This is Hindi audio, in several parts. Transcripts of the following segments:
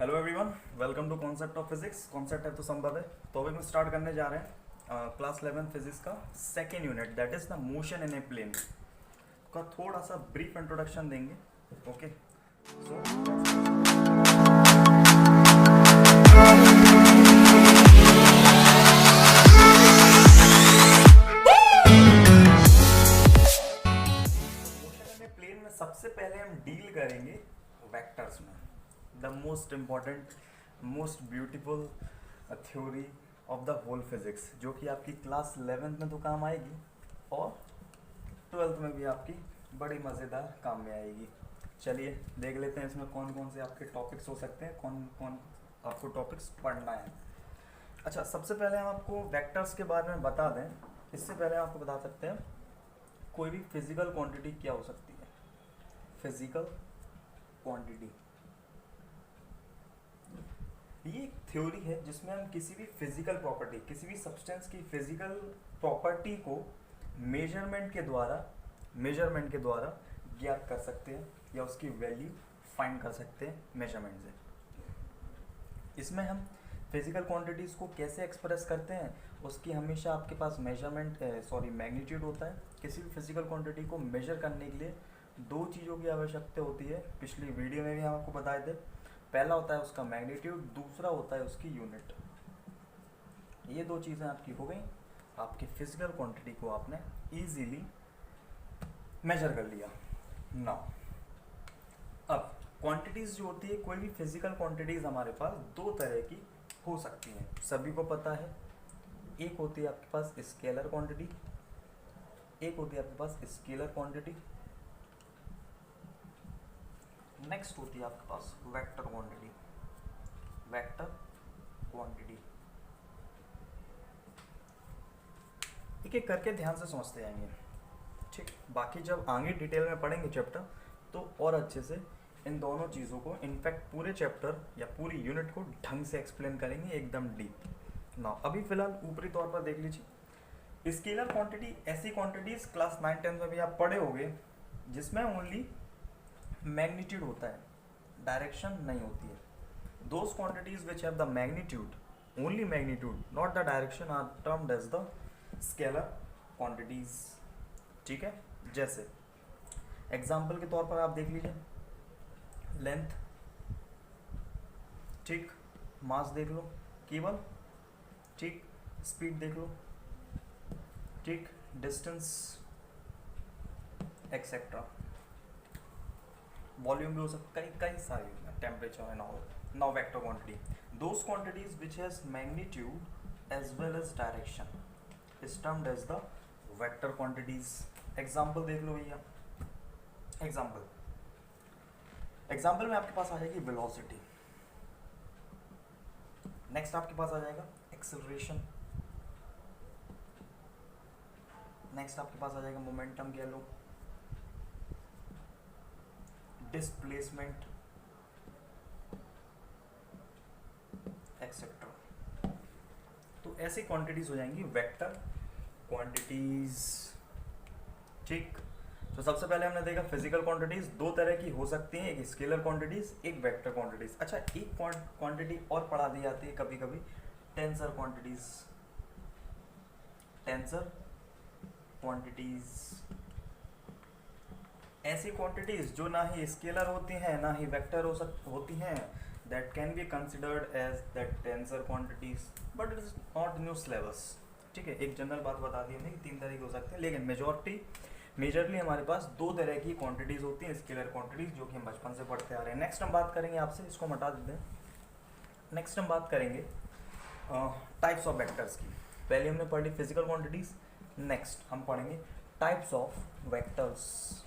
Hello everyone, welcome to concept of physics. Concept है तो संभव है। तो अभी हम स्टार्ट करने जा रहे हैं क्लास 11 फिजिक्स का second unit, that is the motion in a plane का थोड़ा सा ब्रीफ इंट्रोडक्शन देंगे। Okay, so motion in a plane में सबसे पहले हम डील करेंगे वेक्टर्स में, the most important most beautiful theory of the whole physics, जो कि आपकी क्लास 11th में तो काम आएगी और 12th में भी आपकी बड़ी मज़ेदार काम में आएगी। चलिए देख लेते हैं इसमें कौन कौन से आपके टॉपिक्स हो सकते हैं, कौन कौन आपको टॉपिक्स पढ़ना है। अच्छा, सबसे पहले हम आपको वेक्टर्स के बारे में बता दें। इससे पहले आपको बता सकते हैं कोई भी फिजिकल क्वांटिटी क्या हो सकती है। फिजिकल क्वांटिटी ये एक थ्योरी है जिसमें हम किसी भी फिजिकल प्रॉपर्टी, किसी भी सब्सटेंस की फिजिकल प्रॉपर्टी को मेजरमेंट के द्वारा ज्ञात कर सकते हैं या उसकी वैल्यू फाइंड कर सकते हैं मेजरमेंट से। इसमें हम फिजिकल क्वांटिटीज़ को कैसे एक्सप्रेस करते हैं, उसकी हमेशा आपके पास मैग्नीट्यूड होता है। किसी भी फिजिकल क्वांटिटी को मेजर करने के लिए दो चीज़ों की आवश्यकता होती है। पिछली वीडियो में भी हम आपको बताए थे। पहला होता है उसका मैग्नीट्यूड, दूसरा होता है उसकी यूनिट। ये दो चीज़ें आपकी हो गई, आपकी फिजिकल क्वांटिटी को आपने इजीली मेजर कर लिया। नाउ अब क्वांटिटीज़ जो होती है, कोई भी फिजिकल क्वांटिटीज़ हमारे पास दो तरह की हो सकती हैं, सभी को पता है। एक होती है आपके पास स्केलर क्वांटिटी, एक होती है आपके पास स्केलर क्वांटिटी, नेक्स्ट होती है आपके पास वेक्टर क्वांटिटी। वेक्टर क्वांटिटी एक एक करके ध्यान से समझते जाएंगे, ठीक। बाकी जब आगे डिटेल में पढ़ेंगे चैप्टर तो और अच्छे से इन दोनों चीज़ों को, इनफैक्ट पूरे चैप्टर या पूरी यूनिट को ढंग से एक्सप्लेन करेंगे, एकदम डीप। ना अभी फिलहाल ऊपरी तौर पर देख लीजिए। स्केलर क्वांटिटी ऐसी क्वांटिटीज क्लास 9-10 में भी आप पढ़े होंगे जिसमें ओनली मैग्नीट्यूड होता है, डायरेक्शन नहीं होती है। Those quantities which have the magnitude, only magnitude, not the direction, are termed as the scalar quantities, ठीक है। जैसे एग्जाम्पल के तौर पर आप देख लीजिए, लेंथ, ठीक, मास देख लो केवल, ठीक, स्पीड देख लो, ठीक, डिस्टेंस एक्सेट्रा, वॉल्यूम भी हो सकता है, कई सारी, temperature and all. Now vector quantity, those quantities which has magnitude as well as direction is termed as the vector quantities। Example देख लो भैया। एग्जाम्पल में आपके पास आ जाएगी वेलोसिटी, नेक्स्ट आपके पास आ जाएगा एक्सेलरेशन, नेक्स्ट आपके पास आ जाएगा मोमेंटम कह लो, डिस्प्लेसमेंट एक्सेट्रा। तो ऐसी क्वांटिटीज हो जाएंगी वेक्टर क्वांटिटीज, ठीक। तो सबसे पहले हमने देखा फिजिकल क्वांटिटीज दो तरह की हो सकती हैं, एक स्केलर क्वांटिटीज, एक वेक्टर क्वांटिटीज। अच्छा, एक क्वांटिटी और पढ़ा दी जाती है कभी कभी, टेंसर क्वांटिटीज। टेंसर क्वांटिटीज ऐसी क्वांटिटीज जो ना ही स्केलर होती हैं ना ही वेक्टर होती हैं, that can be considered as the tensor quantities, but it is not new syllabus, ठीक है। एक जनरल बात बता दी हमने कि तीन तरह की हो सकते हैं, लेकिन मेजरली हमारे पास दो तरह की क्वांटिटीज होती हैं, स्केलर क्वांटिटीज, जो कि हम बचपन से पढ़ते आ रहे हैं। नेक्स्ट हम बात करेंगे आपसे, इसको हटा देते हैं। नेक्स्ट हम बात करेंगे टाइप्स ऑफ वेक्टर्स की। पहले हमने पढ़ी फिजिकल क्वांटिटीज, नेक्स्ट हम पढ़ेंगे types of vectors.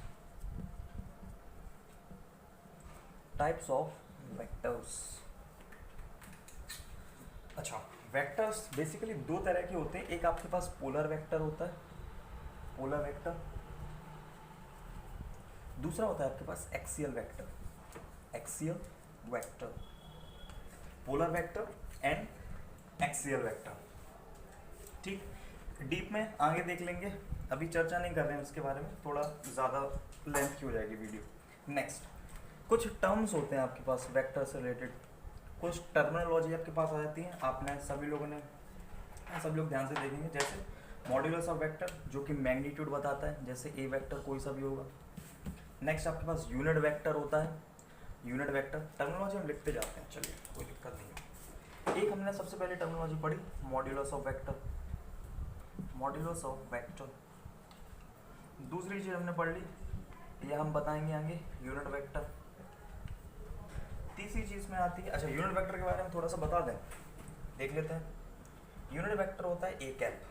Types of vectors. अच्छा, वेक्टर्स बेसिकली दो तरह के होते हैं। एक आपके पास पोलर वेक्टर होता है, पोलर वेक्टर। दूसरा होता है आपके पास axial vector, axial vector. Polar vector and axial vector, ठीक। डीप में आगे देख लेंगे, अभी चर्चा नहीं कर रहे हैं उसके बारे में, थोड़ा ज़्यादा लेंथ की हो जाएगी वीडियो। नेक्स्ट कुछ टर्म्स होते हैं आपके पास वेक्टर से रिलेटेड, कुछ टर्मिनोलॉजी आपके पास आ जाती है, आपने सभी लोग ध्यान से देखेंगे। जैसे मॉड्यूलस ऑफ वेक्टर जो कि मैग्नीट्यूड बताता है, जैसे ए वेक्टर कोई सा भी होगा। नेक्स्ट आपके पास यूनिट वेक्टर होता है, यूनिट वेक्टर टर्मिनोलॉजी हम लिखते जाते हैं, चलिए कोई दिक्कत नहीं है। एक हमने सबसे पहले टर्मिनोलॉजी पढ़ी modulus of vector, modulus of vector. दूसरी चीज हमने पढ़ ली, ये हम बताएंगे आगे, यूनिट वेक्टर। तीसरी चीज में आती है, अच्छा यूनिट वेक्टर के बारे में थोड़ा सा बता दें, देख लेते हैं। यूनिट वेक्टर होता है ए कैप,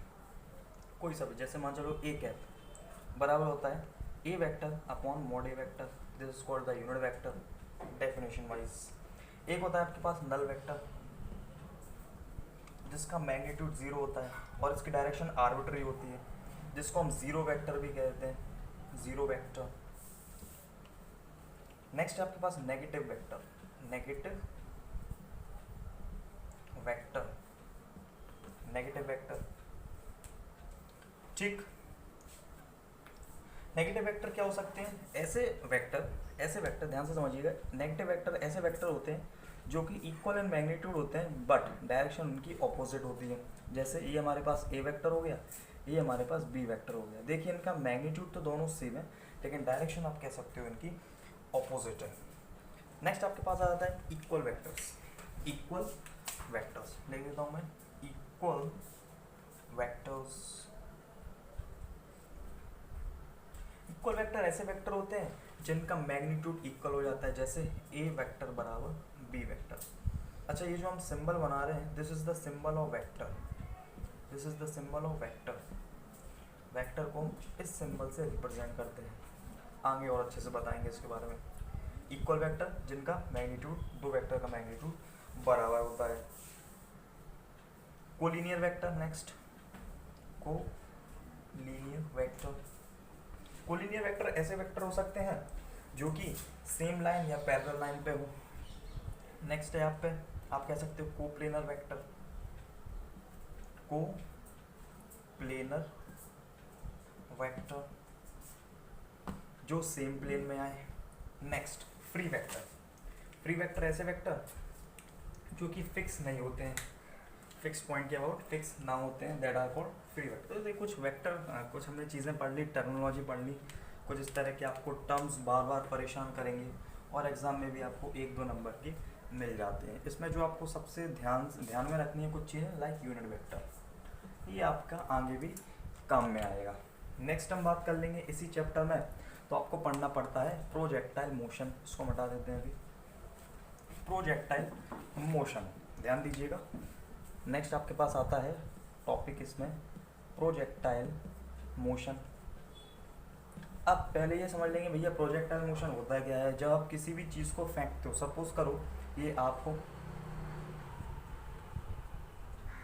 कोई सा भी, जैसे मान चलो ए कैप बराबर होता है a vector upon mod a vector, this is called the unit vector definition wise. एक होता है आपके पास नल वेक्टर जिसका मैग्नीट्यूड 0 होता है और इसकी डायरेक्शन आर्बिट्री होती है, जिसको हम जीरो वेक्टर भी कहते हैं, जीरो वेक्टर। नेक्स्ट है आपके पास negative vector, negative vector, negative vector, ठीक। नेगेटिव वेक्टर क्या हो सकते हैं? ऐसे वेक्टर ध्यान से समझिएगा, नेगेटिव वेक्टर ऐसे वेक्टर होते हैं जो कि इक्वल इन मैग्नीट्यूड होते हैं बट डायरेक्शन उनकी ऑपोजिट होती है। जैसे ये हमारे पास ए वेक्टर हो गया, ये हमारे पास बी वेक्टर हो गया। देखिए इनका मैग्नीट्यूड तो दोनों सेम है लेकिन डायरेक्शन आप कह सकते हो इनकी ऑपोजिट है। नेक्स्ट आपके पास आ जाता है इक्वल वेक्टर्स, इक्वल वेक्टर्स लिख देता हूँ मैं, इक्वल वेक्टर्स। इक्वल वेक्टर ऐसे वेक्टर होते हैं जिनका मैग्नीट्यूड इक्वल हो जाता है, जैसे ए वेक्टर बराबर बी वेक्टर। अच्छा ये जो हम सिंबल बना रहे हैं, this is the symbol of vector, this is the symbol of vector. Vector को हम इस सिंबल से रिप्रेजेंट करते हैं, आगे और अच्छे से बताएंगे इसके बारे में। इक्वल वेक्टर जिनका मैग्नीट्यूड, दो वेक्टर का मैग्नीट्यूड बराबर होता है। Collinear vector, next collinear vector. Collinear vector ऐसे वेक्टर हो सकते हैं जो कि सेम लाइन या पैरेलल लाइन पे हो। नेक्स्ट है आप पे, आप कह सकते हो कोप्लेनर वेक्टर, कोप्लेनर वेक्टर जो सेम प्लेन में आए। Next free vector, free vector ऐसे वेक्टर जो कि फिक्स नहीं होते हैं, फिक्स पॉइंट के अबाउट फिक्स ना होते हैं, that are called free vector. तो कुछ वेक्टर, कुछ हमने चीज़ें पढ़ ली, टर्मिनोलॉजी पढ़ ली, कुछ इस तरह के आपको टर्म्स बार बार परेशान करेंगे और एग्जाम में भी आपको 1-2 नंबर के मिल जाते हैं। इसमें जो आपको सबसे ध्यान में रखनी है कुछ चीज़ें लाइक यूनिट वेक्टर, ये आपका आगे भी काम में आएगा। नेक्स्ट हम बात कर लेंगे इसी चैप्टर में, तो आपको पढ़ना पड़ता है प्रोजेक्टाइल मोशन, इसको हटा देते हैं अभी, प्रोजेक्टाइल मोशन, ध्यान दीजिएगा। नेक्स्ट आपके पास आता है टॉपिक इसमें प्रोजेक्टाइल मोशन। अब पहले ये समझ लेंगे भैया प्रोजेक्टाइल मोशन होता क्या है। जब आप किसी भी चीज़ को फेंकते हो, सपोज करो ये आपको,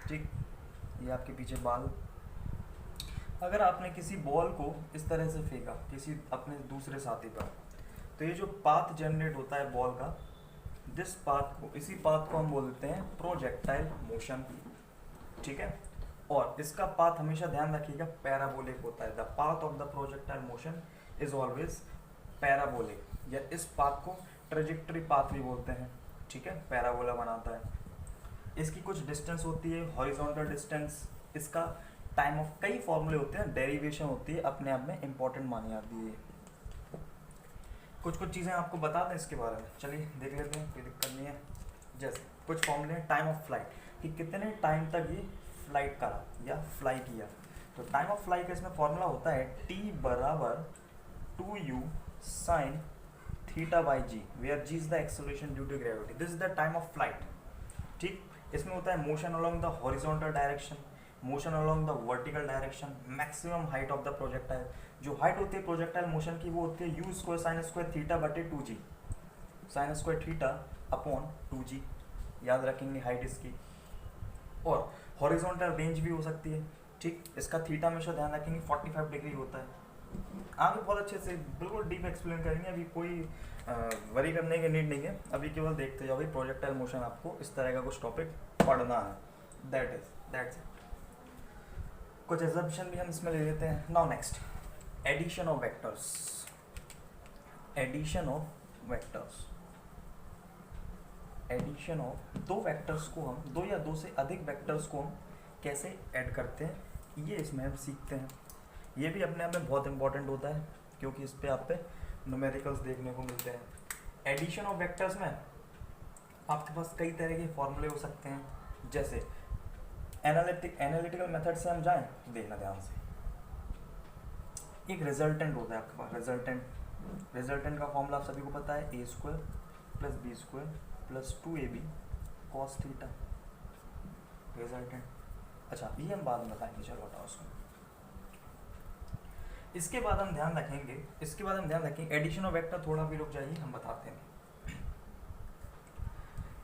ठीक, ये आपके पीछे बाल, अगर आपने किसी बॉल को इस तरह से फेंका किसी अपने दूसरे साथी पर, तो ये जो पाथ जनरेट होता है बॉल का, जिस पाथ को, इसी पाथ को हम बोलते हैं प्रोजेक्टाइल मोशन, ठीक है। और इसका पाथ हमेशा ध्यान रखिएगा पैराबोलिक होता है, the path of the projectile motion is always parabolic, या इस पाथ को ट्रेजेक्टरी पाथ भी बोलते हैं, ठीक है, पैराबोला बनाता है। इसकी कुछ डिस्टेंस होती है, हॉरिजॉन्टल डिस्टेंस, इसका टाइम ऑफ, कई फॉर्मूले होते हैं, डेरिवेशन होती है, अपने आप में इंपॉर्टेंट मानी जाती है। कुछ चीज़ें आपको बता दें इसके बारे में, चलिए देख लेते हैं, कोई दिक्कत नहीं है। जैसे कुछ फॉर्मूले हैं टाइम ऑफ फ्लाइट, कि कितने टाइम तक ये फ्लाइट करा या फ्लाई किया। तो टाइम ऑफ फ्लाई का इसमें फॉर्मूला होता है t बराबर 2u sin theta by g, where g is the acceleration due to gravity, this is the time of flight, ठीक। इसमें होता है motion along the horizontal direction, motion along the vertical direction, maximum height of the projectile. जो हाइट होती है प्रोजेक्टाइल मोशन की वो होती है u square sine square theta बटे 2g, sign square theta upon 2g, याद रखेंगे हाइट इसकी। और हॉरिजॉन्टल रेंज भी हो सकती है, ठीक, इसका थीटा हमेशा ध्यान रखेंगे 45 डिग्री होता है। आगे बहुत अच्छे से बिल्कुल डीप एक्सप्लेन करेंगे, अभी कोई वरी करने की नीड नहीं है, अभी केवल देखते जाओ भाई प्रोजेक्टाइल मोशन, आपको इस तरह का कुछ टॉपिक पढ़ना है, दैट्स इट। कुछ एग्जाम्पशन भी हम इसमें ले लेते हैं। Now next addition of vectors, addition of vectors. Addition of दो वेक्टर्स को हम, दो या दो से अधिक वेक्टर्स को हम कैसे ऐड करते हैं, ये इसमें हम सीखते हैं। ये भी अपने आप में बहुत इंपॉर्टेंट होता है क्योंकि इस पे आप पे न्यूमेरिकल्स देखने को मिलते हैं। एडिशन ऑफ वेक्टर्स में आपके पास कई तरह के फॉर्मूले हो सकते हैं, जैसे एनालिटिकल मेथड से हम जाएं तो देखना ध्यान से, एक रिजल्टेंट होता है आपके पास, रिजल्टेंट का फॉर्मूला आप सभी को पता है, a square plus b square plus 2ab cos theta, resultant. अच्छा ये हम बाद में बताएंगे, चलो हटाओ उसको। इसके बाद हम ध्यान रखेंगे, एडिशन ऑफ वेक्टर, थोड़ा भी रुक जाइए हम बताते हैं।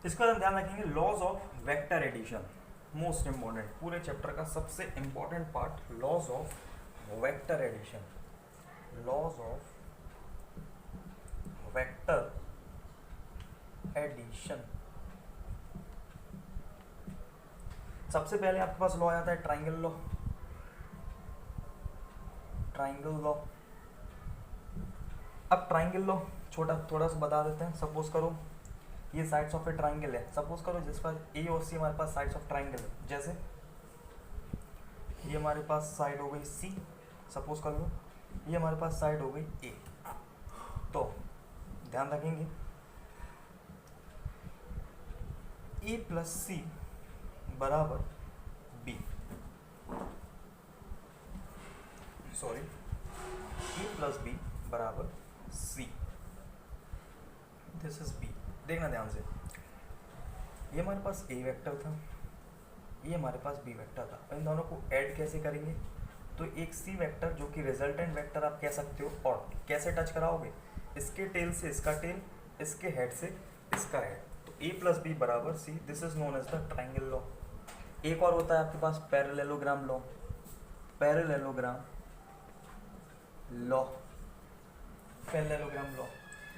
इसके बाद हम ध्यान रखेंगे laws of vector addition, most important, पूरे चैप्टर का सबसे important part, laws of vector addition, laws of vector addition. सबसे पहले आपके पास लॉ आता है ट्राइंगल लॉ, अब ट्राइंगल लॉ थोड़ा सा बता देते हैं। सपोज करो ये साइड्स ऑफ ए ट्राइंगल है, सपोज करो जिस पर ए और सी हमारे पास साइड्स ऑफ ट्राइंगल है, जैसे ये हमारे पास साइड हो गई सी, सपोज कर लो ये हमारे पास साइड हो गई ए, तो ध्यान रखेंगे ए प्लस सी बराबर बी, सॉरी ए प्लस बी बराबर सी, दिस इज बी। देखना ध्यान से, ये हमारे पास ए वेक्टर था, ये हमारे पास बी वेक्टर था, इन दोनों को ऐड कैसे करेंगे, तो एक सी वेक्टर जो कि रिजल्टेंट वेक्टर आप कह सकते हो, और कैसे टच कराओगे, इसके टेल से इसका टेल, इसके हेड से इसका हेड, तो ए प्लस बी बराबर c, this is known as the triangle law. एक और होता है आपके पास पैरेललोग्राम लॉ, पैरेललोग्राम लॉ।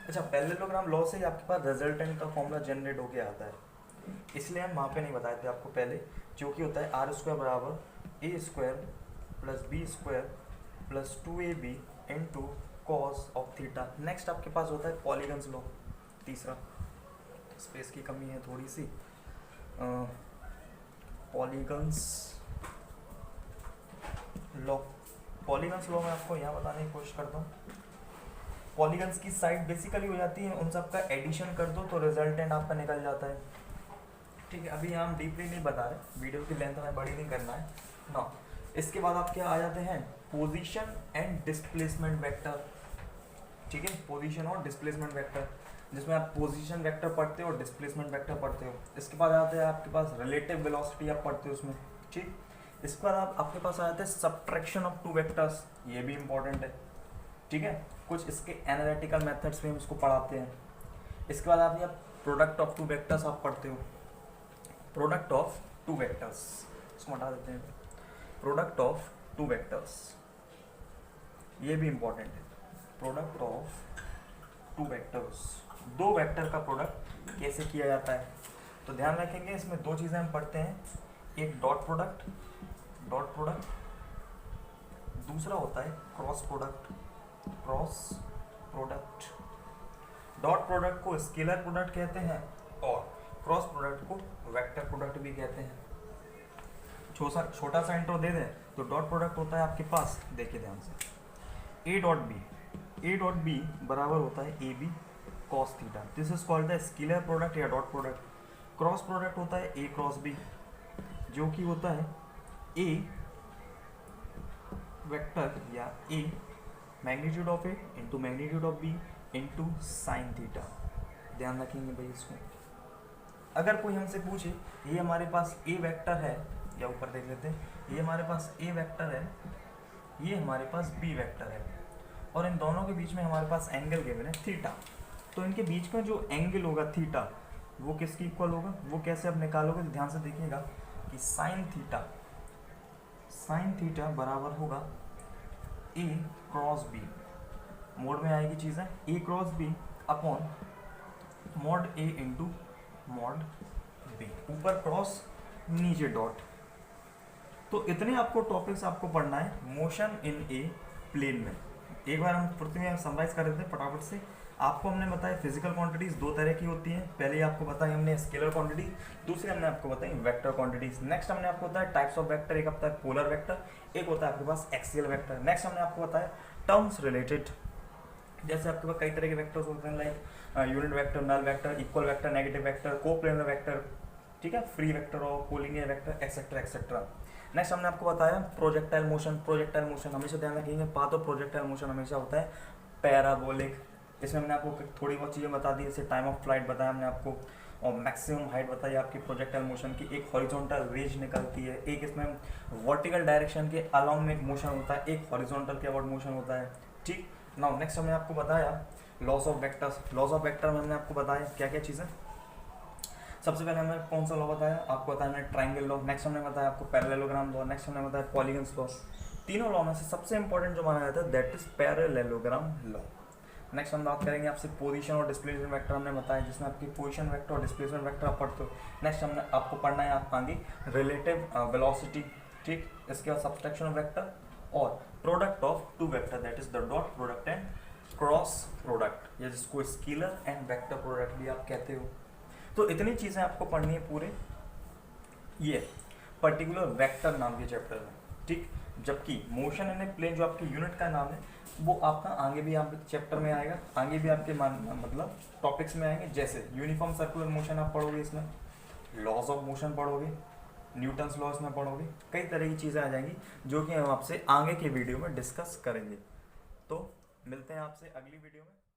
अच्छा पैरेललोग्राम लॉ से ही आपके पास रिजल्टेंट का फॉर्मूला जनरेट होके आता है, इसलिए हम वहाँ पे नहीं बताए थे आपको पहले, जो कि होता है आर स्क्वायर बराबर a square plus b square plus 2ab into cos of theta. Next आपके पास होता है पॉलीगन्स लॉ, तीसरा, स्पेस की कमी है थोड़ी सी, पॉलीगन्स लॉ मैं आपको यहाँ बताने की कोशिश करता हूँ। पॉलीगन्स की साइड बेसिकली हो जाती है, उन सब का एडिशन कर दो तो रिजल्टेंट आपका निकल जाता है। ठीक है, अभी हम डीपली नहीं बता रहे, वीडियो की लेंथ में बड़ी नहीं करना है ना। इसके बाद आप क्या आ जाते हैं, पोजीशन एंड डिस्प्लेसमेंट वेक्टर। ठीक है, पोजीशन और डिस्प्लेसमेंट वेक्टर, जिसमें आप पोजीशन वेक्टर पढ़ते हो और डिस्प्लेसमेंट वेक्टर पढ़ते हो। इसके बाद आते हैं आपके पास रिलेटिव वेलोसिटी आप पढ़ते हो उसमें। ठीक, इसके बाद आपके पास आ जाते हैं सब्ट्रैक्शन ऑफ टू वेक्टर्स, ये भी इंपॉर्टेंट है। ठीक है, कुछ इसके एनालिटिकल मेथड्स में हम इसको पढ़ाते हैं। इसके बाद आप प्रोडक्ट ऑफ टू वेक्टर्स आप पढ़ते हो, प्रोडक्ट ऑफ टू वेक्टर्स, इसको हटा देते हैं, प्रोडक्ट ऑफ टू वेक्टर्स, ये भी इंपॉर्टेंट है। प्रोडक्ट ऑफ टू वेक्टर्स, दो वेक्टर का प्रोडक्ट कैसे किया जाता है, तो ध्यान रखेंगे इसमें दो चीज़ें हम पढ़ते हैं, एक डॉट प्रोडक्ट, दूसरा होता है क्रॉस प्रोडक्ट। डॉट प्रोडक्ट को स्केलर प्रोडक्ट कहते हैं और क्रॉस प्रोडक्ट को वेक्टर प्रोडक्ट भी कहते हैं। छोटा सा इंट्रो दे दें तो डॉट प्रोडक्ट होता है आपके पास, देखिए ध्यान से, ए डॉट बी बराबर होता है A B cos theta, this is called the scalar product या डॉट प्रोडक्ट। क्रॉस प्रोडक्ट होता है ए क्रॉस बी, जो कि होता है ए वेक्टर या a magnitude of a into magnitude of b into sine theta. ध्यान रखेंगे भाई इसको। अगर कोई हमसे पूछे ये हमारे पास ए वेक्टर है, या ऊपर देख लेते हैं, ये हमारे पास ए वेक्टर है, ये हमारे पास बी वेक्टर है, और इन दोनों के बीच में हमारे पास एंगल गिवन है थीटा, तो इनके बीच में जो एंगल होगा थीटा वो किसकी इक्वल होगा, वो कैसे आप निकालोगे, तो ध्यान से देखिएगा कि साइन थीटा बराबर होगा ए क्रॉस बी, मोड में आएगी चीज़ें, ए क्रॉस बी अपॉन मॉड ए इंटू मॉड बी, ऊपर क्रॉस नीचे डॉट। तो इतने आपको टॉपिक्स आपको पढ़ना है मोशन इन ए प्लेन में। एक बार हम पृथ्वी में समराइज कर देते हैं फटाफट से, आपको हमने बताया फिजिकल क्वांटिटीज दो तरह की होती हैं। पहले आपको बताई हमने स्केलर क्वांटिटी, दूसरी हमने आपको बताई वेक्टर क्वांटिटीज। नेक्स्ट हमने आपको बताया टाइप्स ऑफ वेक्टर, एक होता है पोलर वेक्टर, एक होता है आपके पास एक्सियल वेक्टर। नेक्स्ट हमने आपको बताया टर्म्स रिलेटेड, जैसे आपके पास कई तरह के वेक्टर्स होते हैं, like unit vector, null vector, equal vector, negative vector, coplanar vector, ठीक है, फ्री वेक्टर और collinear vector, etcetera etcetera. Next हमने आपको बताया प्रोजेक्टाइल मोशन। प्रोजेक्टाइल मोशन हमेशा ध्यान रखेंगे, पाथ ऑफ प्रोजेक्टाइल मोशन हमेशा होता है पैराबोलिक। इसमें हमने आपको थोड़ी बहुत चीज़ें बता दी, जैसे टाइम ऑफ फ्लाइट बताया हमने आपको, और मैक्सिमम हाइट बताई आपकी प्रोजेक्टाइल मोशन की। एक हॉरिजॉन्टल रेंज निकलती है, एक इसमें वर्टिकल डायरेक्शन के अलाउंग में एक मोशन होता है, एक हॉरिजॉन्टल के अबाउट मोशन होता है, ठीक। नाउ नेक्स्ट हमने आपको बताया loss of vectors. Loss of vector में हमने आपको बताया क्या क्या चीज़ें। सबसे पहले हमने कौन सा लॉ बताया, आपको बताया हमने ट्राइंगल लॉ। नेक्स्ट हमने बताया आपको पैरेललोग्राम लॉ। नेक्स्ट हमने बताया पॉलीगन्स लॉ। तीनों लॉ में से सबसे इंपॉर्टेंट जो माना जाता है that is parallelogram law. Next हम बात करेंगे आपसे पोजीशन और डिस्प्लेसमेंट वेक्टर हमने बताया, जिसमें आपकी पोजीशन वेक्टर और डिस्प्लेसमेंट वेक्टर आप पढ़ते हो। नेक्स्ट हमने आपको पढ़ना है आप आगे रिलेटिव वेलोसिटी, ठीक। इसके बाद सब्सट्रैक्शन ऑफ वेक्टर और product of two vector, that is the dot product and cross product, या जिसको स्केलर एंड वेक्टर प्रोडक्ट भी आप कहते हो। तो इतनी चीज़ें आपको पढ़नी है पूरे ये पर्टिकुलर वेक्टर नाम के चैप्टर में, ठीक। जबकि मोशन इन ए प्लेन जो आपकी यूनिट का नाम है वो आपका आगे भी आप चैप्टर में आएगा, आगे भी आपके मतलब टॉपिक्स में आएंगे। जैसे यूनिफॉर्म सर्कुलर मोशन आप पढ़ोगे, इसमें लॉज ऑफ मोशन पढ़ोगे, न्यूटन्स लॉज में पढ़ोगे, कई तरह की चीज़ें आ जाएंगी जो कि हम आपसे आगे के वीडियो में डिस्कस करेंगे। तो मिलते हैं आपसे अगली वीडियो में।